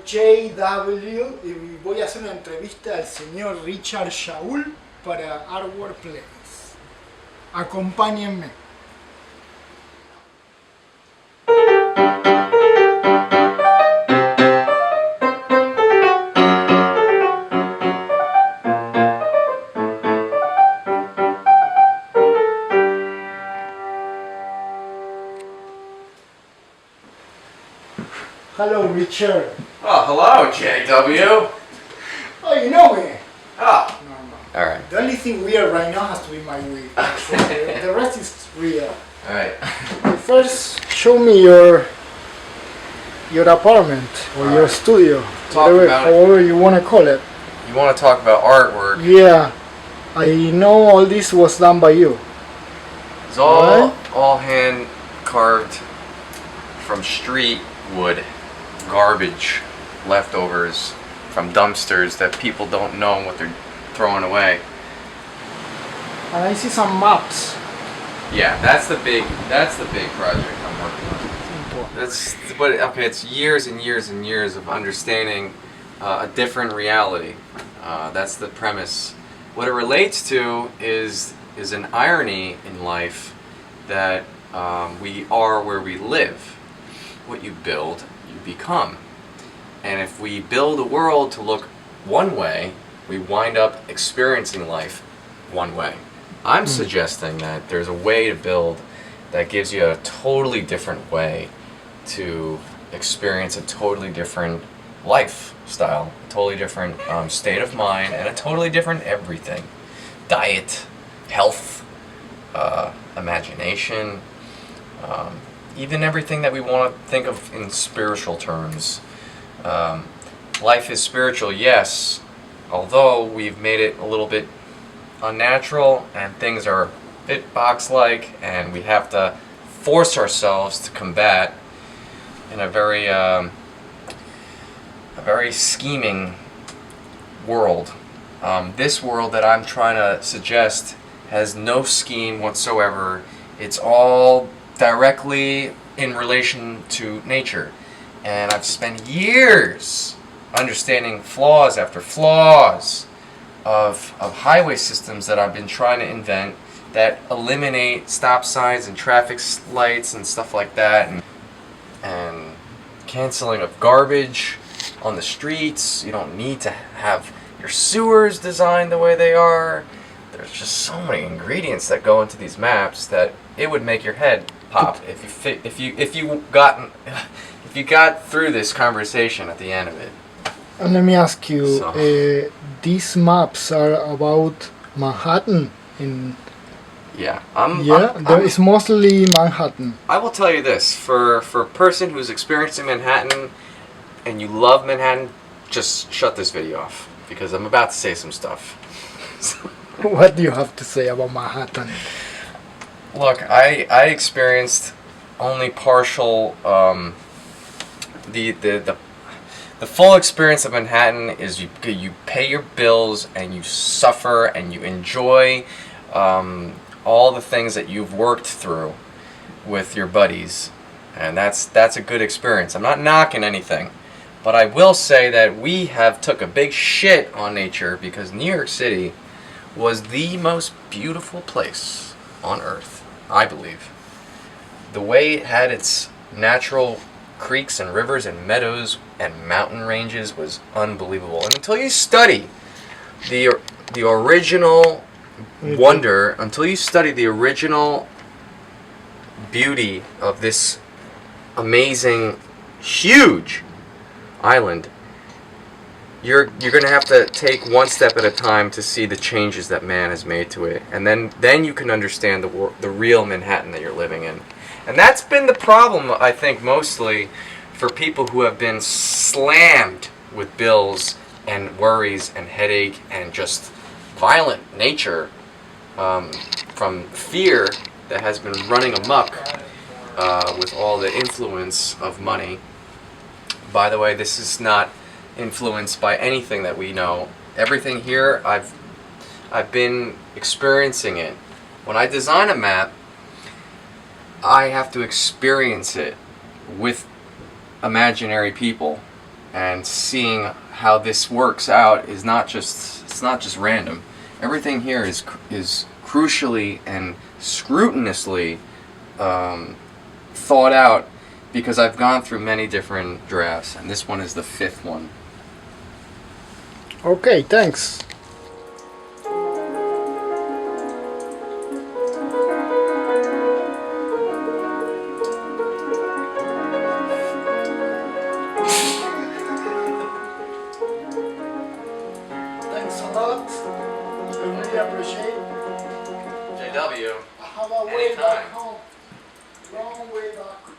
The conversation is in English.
JW y voy a hacer una entrevista al señor Richard Shaoul para Artwork Plays. Acompáñenme. Hello, Richard. Oh, hello, JW. Oh, you know me. Oh. No. All right. The only thing weird right now has to be my wig. The rest is real. All right. First, show me your apartment or your studio, however you want to call it. You want to talk about artwork? Yeah, I know all this was done by you. It's all hand carved from street wood, garbage, leftovers from dumpsters that people don't know what they're throwing away. And I see some maps. Yeah, that's the big project I'm working on. It's years and years and years of understanding a different reality. That's the premise. What it relates to is an irony in life that we are where we live. What you build, you become. And if we build a world to look one way, we wind up experiencing life one way. I'm suggesting that there's a way to build that gives you a totally different way to experience a totally different lifestyle, a totally different state of mind, and a totally different everything. Diet, health, imagination, even everything that we want to think of in spiritual terms. Life is spiritual, yes, although we've made it a little bit unnatural and things are a bit box-like, and we have to force ourselves to combat in a very scheming world. This world that I'm trying to suggest has no scheme whatsoever. It's all directly in relation to nature. And I've spent years understanding flaws after flaws of highway systems that I've been trying to invent that eliminate stop signs and traffic lights and stuff like that, and canceling of garbage on the streets. You don't need to have your sewers designed the way they are. There's just so many ingredients that go into these maps that it would make your head pop if you got through this conversation at the end of it. And let me ask you, these maps are about Manhattan. It's mostly Manhattan. I will tell you this, for a person who's experiencing Manhattan and you love Manhattan, just shut this video off because I'm about to say some stuff. What do you have to say about Manhattan? Look, I experienced only partial. The full experience of Manhattan is you pay your bills and you suffer and you enjoy all the things that you've worked through with your buddies, and that's a good experience. I'm not knocking anything, but I will say that we have took a big shit on nature because New York City was the most beautiful place on earth, I believe. The way it had its natural creeks and rivers and meadows and mountain ranges was unbelievable. And until you study the original wonder, until you study the original beauty of this amazing, huge island, you're going to have to take one step at a time to see the changes that man has made to it. And then you can understand the real Manhattan that you're living in. And that's been the problem, I think, mostly for people who have been slammed with bills and worries and headache and just violent nature from fear that has been running amok with all the influence of money. By the way, this is not influenced by anything that we know. Everything here, I've been experiencing it. When I design a map, I have to experience it with imaginary people and seeing how this works out is not just random. Everything here is crucially and scrupulously thought out, because I've gone through many different drafts, and this one is the 5th one. Okay, thanks. Thanks a lot. I really appreciate. JW. I have a way back home. Long way back.